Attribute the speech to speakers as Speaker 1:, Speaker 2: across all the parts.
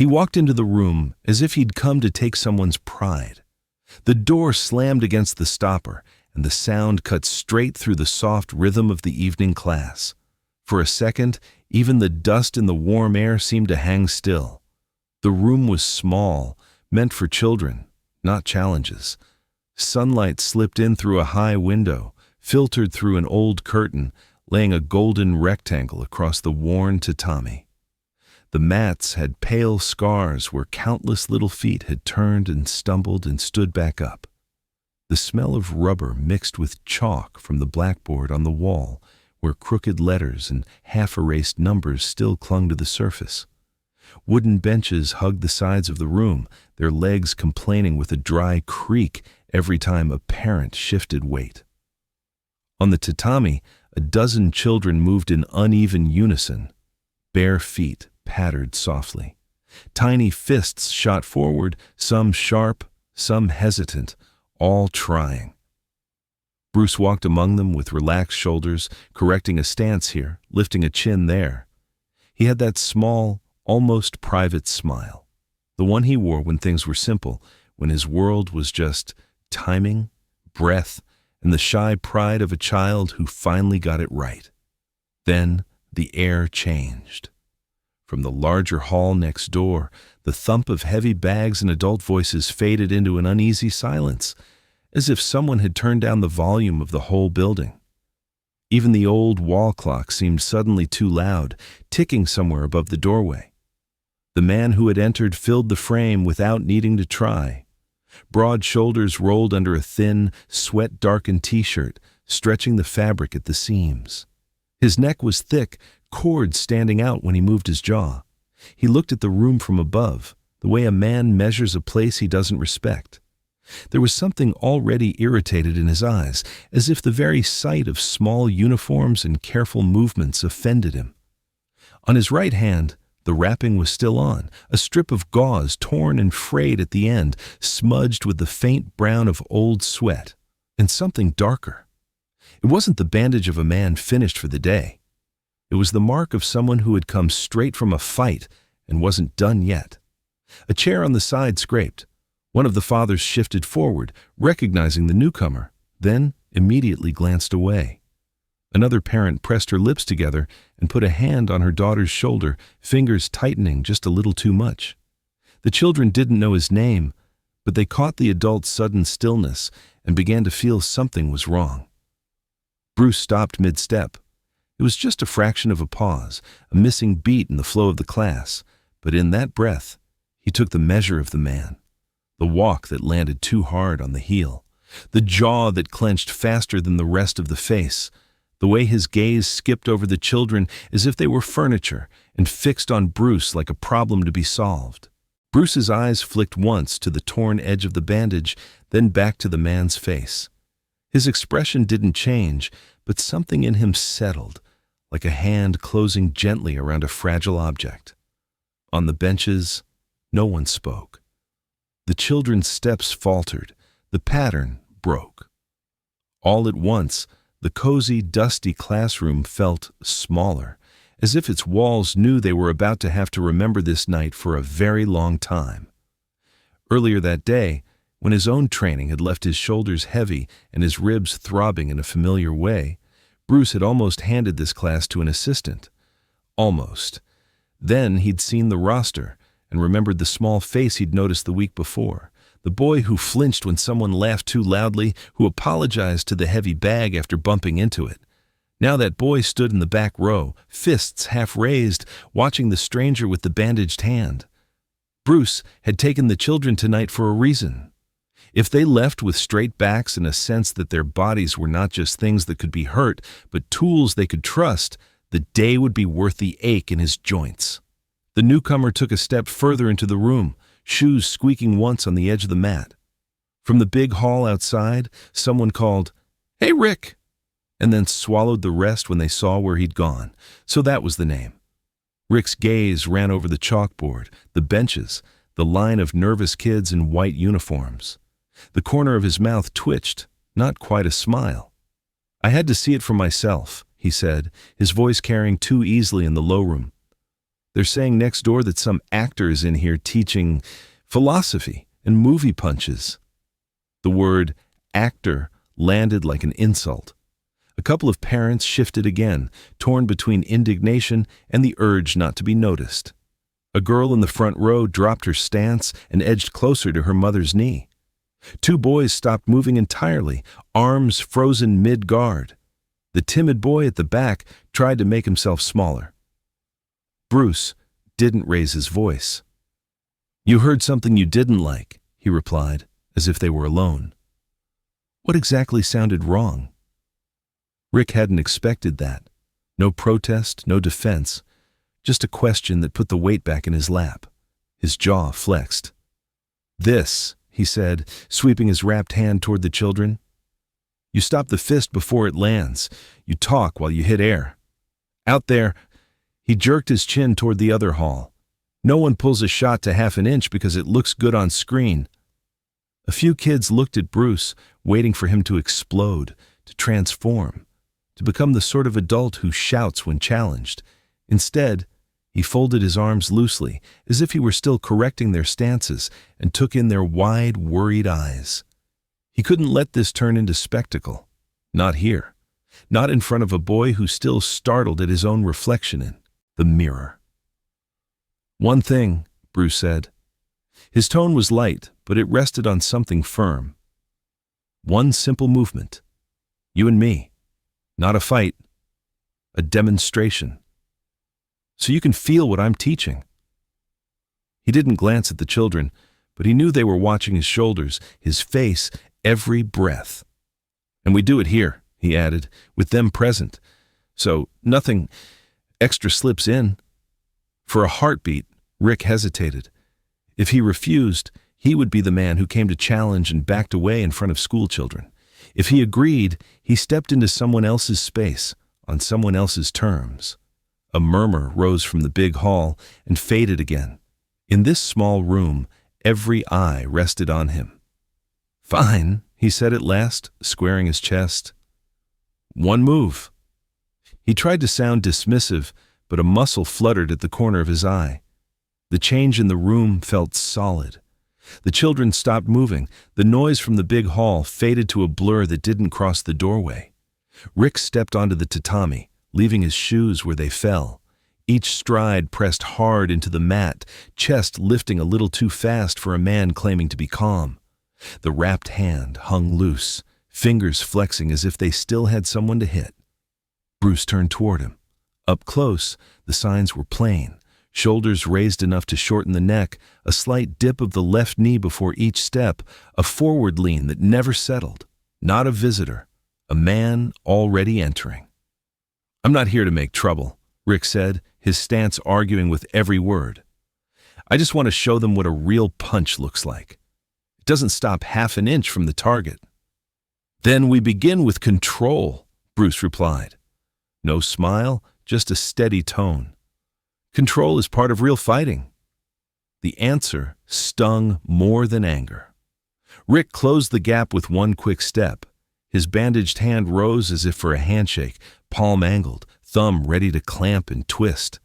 Speaker 1: He walked into the room as if he'd come to take someone's pride. The door slammed against the stopper, and the sound cut straight through the soft rhythm of the evening class. For a second, even the dust in the warm air seemed to hang still. The room was small, meant for children, not challenges. Sunlight slipped in through a high window, filtered through an old curtain, laying a golden rectangle across the worn tatami. The mats had pale scars where countless little feet had turned and stumbled and stood back up. The smell of rubber mixed with chalk from the blackboard on the wall, where crooked letters and half-erased numbers still clung to the surface. Wooden benches hugged the sides of the room, their legs complaining with a dry creak every time a parent shifted weight. On the tatami, a dozen children moved in uneven unison. Bare feet pattered softly. Tiny fists shot forward, some sharp, some hesitant, all trying. Bruce walked among them with relaxed shoulders, correcting a stance here, lifting a chin there. He had that small, almost private smile, the one he wore when things were simple, when his world was just timing, breath, and the shy pride of a child who finally got it right. Then the air changed. From the larger hall next door, the thump of heavy bags and adult voices faded into an uneasy silence, as if someone had turned down the volume of the whole building. Even the old wall clock seemed suddenly too loud, ticking somewhere above the doorway. The man who had entered filled the frame without needing to try. Broad shoulders rolled under a thin, sweat-darkened t-shirt, stretching the fabric at the seams. His neck was thick, cords standing out when he moved his jaw. He looked at the room from above, the way a man measures a place he doesn't respect. There was something already irritated in his eyes, as if the very sight of small uniforms and careful movements offended him. On his right hand, the wrapping was still on, a strip of gauze torn and frayed at the end, smudged with the faint brown of old sweat, and something darker. It wasn't the bandage of a man finished for the day. It was the mark of someone who had come straight from a fight and wasn't done yet. A chair on the side scraped. One of the fathers shifted forward, recognizing the newcomer, then immediately glanced away. Another parent pressed her lips together and put a hand on her daughter's shoulder, fingers tightening just a little too much. The children didn't know his name, but they caught the adult's sudden stillness and began to feel something was wrong. Bruce stopped mid-step. It was just a fraction of a pause, a missing beat in the flow of the class, but in that breath, he took the measure of the man. The walk that landed too hard on the heel, the jaw that clenched faster than the rest of the face, the way his gaze skipped over the children as if they were furniture and fixed on Bruce like a problem to be solved. Bruce's eyes flicked once to the torn edge of the bandage, then back to the man's face. His expression didn't change, but something in him settled, like a hand closing gently around a fragile object. On the benches, no one spoke. The children's steps faltered. The pattern broke. All at once, the cozy, dusty classroom felt smaller, as if its walls knew they were about to have to remember this night for a very long time. Earlier that day, when his own training had left his shoulders heavy and his ribs throbbing in a familiar way, Bruce had almost handed this class to an assistant. Almost. Then he'd seen the roster and remembered the small face he'd noticed the week before, the boy who flinched when someone laughed too loudly, who apologized to the heavy bag after bumping into it. Now that boy stood in the back row, fists half raised, watching the stranger with the bandaged hand. Bruce had taken the children tonight for a reason. If they left with straight backs and a sense that their bodies were not just things that could be hurt, but tools they could trust, the day would be worth the ache in his joints. The newcomer took a step further into the room, shoes squeaking once on the edge of the mat. From the big hall outside, someone called, "Hey, Rick!" and then swallowed the rest when they saw where he'd gone. So that was the name. Rick's gaze ran over the chalkboard, the benches, the line of nervous kids in white uniforms. The corner of his mouth twitched, not quite a smile. "I had to see it for myself," he said, his voice carrying too easily in the low room. They're saying next door that some actor is in here teaching philosophy and movie punches." The word actor landed like an insult. A couple of parents shifted again, torn between indignation and the urge not to be noticed. A girl in the front row dropped her stance and edged closer to her mother's knee. Two boys stopped moving entirely, arms frozen mid-guard. The timid boy at the back tried to make himself smaller. Bruce didn't raise his voice. "You heard something you didn't like," he replied, as if they were alone. What exactly sounded wrong? Rick hadn't expected that. No protest, no defense, just a question that put the weight back in his lap. His jaw flexed. "This," he said, sweeping his wrapped hand toward the children. "You stop the fist before it lands. You talk while you hit air. Out there," he jerked his chin toward the other hall. "No one pulls a shot to half an inch because it looks good on screen." A few kids looked at Bruce, waiting for him to explode, to transform, to become the sort of adult who shouts when challenged. Instead, he folded his arms loosely, as if he were still correcting their stances, and took in their wide, worried eyes. He couldn't let this turn into spectacle. Not here. Not in front of a boy who still startled at his own reflection in the mirror. "One thing," Bruce said. His tone was light, but it rested on something firm. "One simple movement. You and me. Not a fight. A demonstration. So you can feel what I'm teaching." He didn't glance at the children, but he knew they were watching his shoulders, his face, every breath. "And we do it here," he added, "with them present. So nothing extra slips in." For a heartbeat, Rick hesitated. If he refused, he would be the man who came to challenge and backed away in front of schoolchildren. If he agreed, he stepped into someone else's space, on someone else's terms. A murmur rose from the big hall and faded again. In this small room, every eye rested on him. "Fine," he said at last, squaring his chest. "One move." He tried to sound dismissive, but a muscle fluttered at the corner of his eye. The change in the room felt solid. The children stopped moving. The noise from the big hall faded to a blur that didn't cross the doorway. Rick stepped onto the tatami, leaving his shoes where they fell. Each stride pressed hard into the mat, chest lifting a little too fast for a man claiming to be calm. The wrapped hand hung loose, fingers flexing as if they still had someone to hit. Bruce turned toward him. Up close, the signs were plain. Shoulders raised enough to shorten the neck, a slight dip of the left knee before each step, a forward lean that never settled. Not a visitor, a man already entering. "I'm not here to make trouble," Rick said, his stance arguing with every word. "I just want to show them what a real punch looks like. It doesn't stop half an inch from the target." "Then we begin with control," Bruce replied. No smile, just a steady tone. "Control is part of real fighting." The answer stung more than anger. Rick closed the gap with one quick step. His bandaged hand rose as if for a handshake, palm angled, thumb ready to clamp and twist.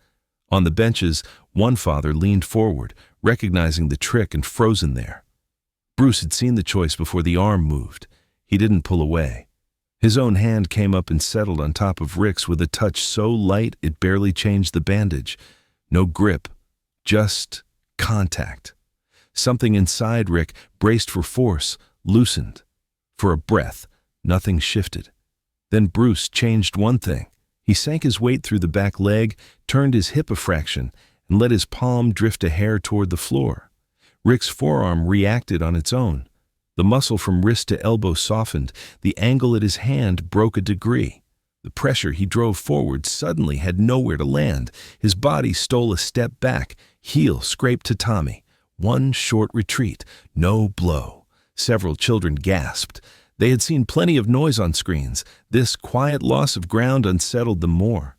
Speaker 1: On the benches, one father leaned forward, recognizing the trick and frozen there. Bruce had seen the choice before the arm moved. He didn't pull away. His own hand came up and settled on top of Rick's with a touch so light it barely changed the bandage. No grip, just contact. Something inside Rick braced for force, loosened. For a breath, nothing shifted. Then Bruce changed one thing. He sank his weight through the back leg, turned his hip a fraction, and let his palm drift a hair toward the floor. Rick's forearm reacted on its own. The muscle from wrist to elbow softened. The angle at his hand broke a degree. The pressure he drove forward suddenly had nowhere to land. His body stole a step back, heel scraped tatami. One short retreat, no blow. Several children gasped. They had seen plenty of noise on screens. This quiet loss of ground unsettled them more.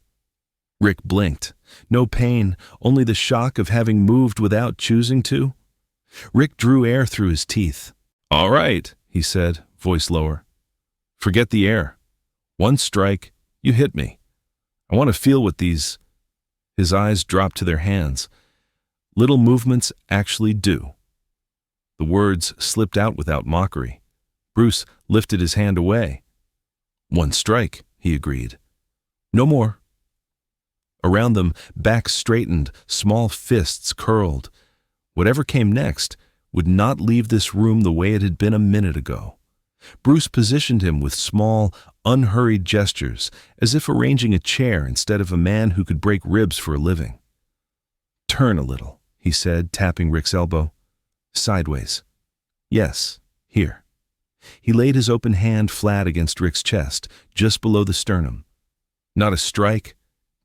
Speaker 1: Rick blinked. No pain, only the shock of having moved without choosing to. Rick drew air through his teeth. "All right," he said, voice lower. "Forget the air. One strike, you hit me. I want to feel what these..." His eyes dropped to their hands. Little movements actually do. The words slipped out without mockery. Bruce lifted his hand away. "One strike," he agreed. "No more." Around them, backs straightened, small fists curled. Whatever came next would not leave this room the way it had been a minute ago. Bruce positioned him with small, unhurried gestures, as if arranging a chair instead of a man who could break ribs for a living. "Turn a little," he said, tapping Rick's elbow. "Sideways. Yes, here." He laid his open hand flat against Rick's chest, just below the sternum. Not a strike,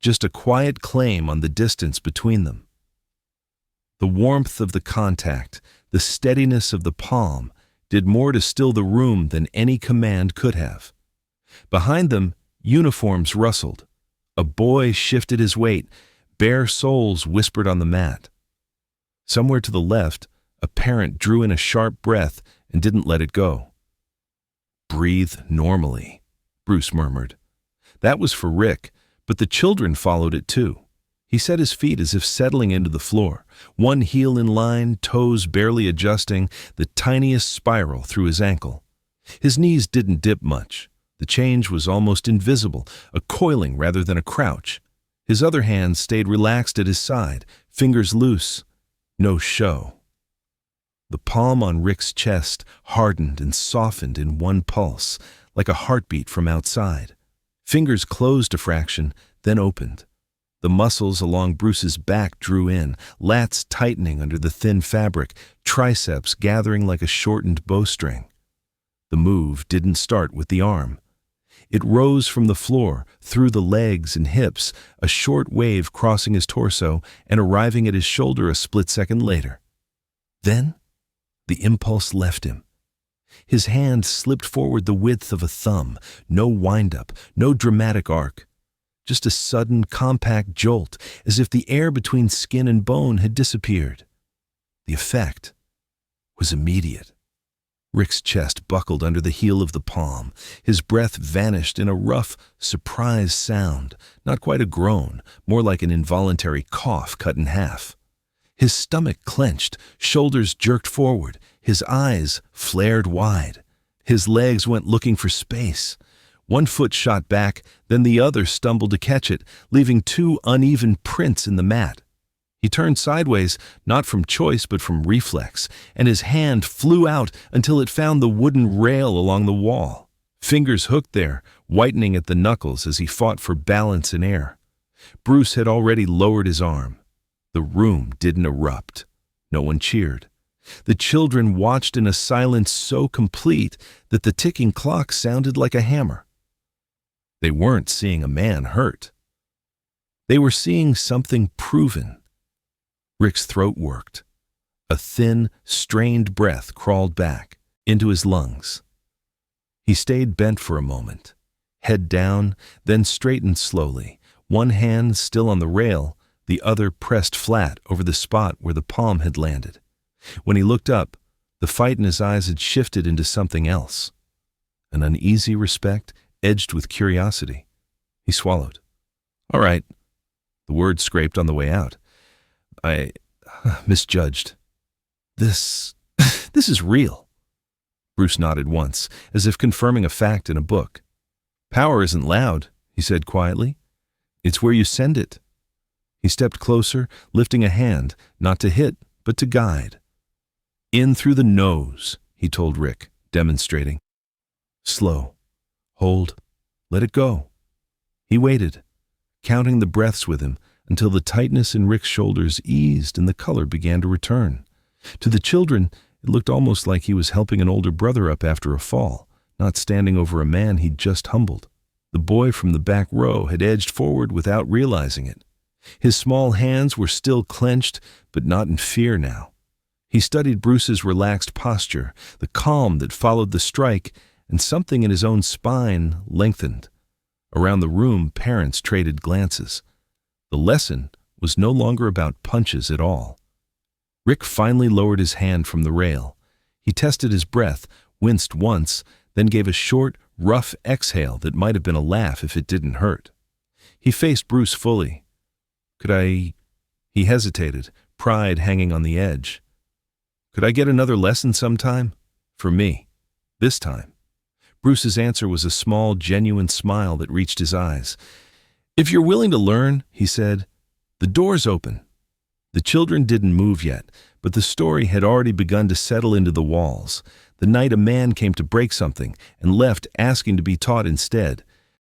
Speaker 1: just a quiet claim on the distance between them. The warmth of the contact, the steadiness of the palm, did more to still the room than any command could have. Behind them, uniforms rustled. A boy shifted his weight. Bare soles whispered on the mat. Somewhere to the left, a parent drew in a sharp breath and didn't let it go. "Breathe normally," Bruce murmured. That was for Rick, but the children followed it too. He set his feet as if settling into the floor, one heel in line, toes barely adjusting, the tiniest spiral through his ankle. His knees didn't dip much. The change was almost invisible, a coiling rather than a crouch. His other hand stayed relaxed at his side, fingers loose. No show. The palm on Rick's chest hardened and softened in one pulse, like a heartbeat from outside. Fingers closed a fraction, then opened. The muscles along Bruce's back drew in, lats tightening under the thin fabric, triceps gathering like a shortened bowstring. The move didn't start with the arm. It rose from the floor, through the legs and hips, a short wave crossing his torso and arriving at his shoulder a split second later. Then, the impulse left him. His hand slipped forward the width of a thumb, no wind-up, no dramatic arc. Just a sudden, compact jolt, as if the air between skin and bone had disappeared. The effect was immediate. Rick's chest buckled under the heel of the palm. His breath vanished in a rough, surprised sound, not quite a groan, more like an involuntary cough cut in half. His stomach clenched, shoulders jerked forward, his eyes flared wide. His legs went looking for space. One foot shot back, then the other stumbled to catch it, leaving two uneven prints in the mat. He turned sideways, not from choice but from reflex, and his hand flew out until it found the wooden rail along the wall. Fingers hooked there, whitening at the knuckles as he fought for balance in air. Bruce had already lowered his arm. The room didn't erupt. No one cheered. The children watched in a silence so complete that the ticking clock sounded like a hammer. They weren't seeing a man hurt. They were seeing something proven. Rick's throat worked. A thin, strained breath crawled back into his lungs. He stayed bent for a moment, head down, then straightened slowly, one hand still on the rail, the other pressed flat over the spot where the palm had landed. When he looked up, the fight in his eyes had shifted into something else. An uneasy respect edged with curiosity. He swallowed. "All right." The word scraped on the way out. "I misjudged. This is real." Bruce nodded once, as if confirming a fact in a book. "Power isn't loud," he said quietly. "It's where you send it." He stepped closer, lifting a hand, not to hit, but to guide. "In through the nose," he told Rick, demonstrating. "Slow. Hold. Let it go." He waited, counting the breaths with him until the tightness in Rick's shoulders eased and the color began to return. To the children, it looked almost like he was helping an older brother up after a fall, not standing over a man he'd just humbled. The boy from the back row had edged forward without realizing it. His small hands were still clenched, but not in fear now. He studied Bruce's relaxed posture, the calm that followed the strike, and something in his own spine lengthened. Around the room, parents traded glances. The lesson was no longer about punches at all. Rick finally lowered his hand from the rail. He tested his breath, winced once, then gave a short, rough exhale that might have been a laugh if it didn't hurt. He faced Bruce fully. Could I... He hesitated, pride hanging on the edge. Could I get another lesson sometime? For me. This time. Bruce's answer was a small, genuine smile that reached his eyes. If you're willing to learn, he said, the door's open. The children didn't move yet, but the story had already begun to settle into the walls. The night a man came to break something and left asking to be taught instead.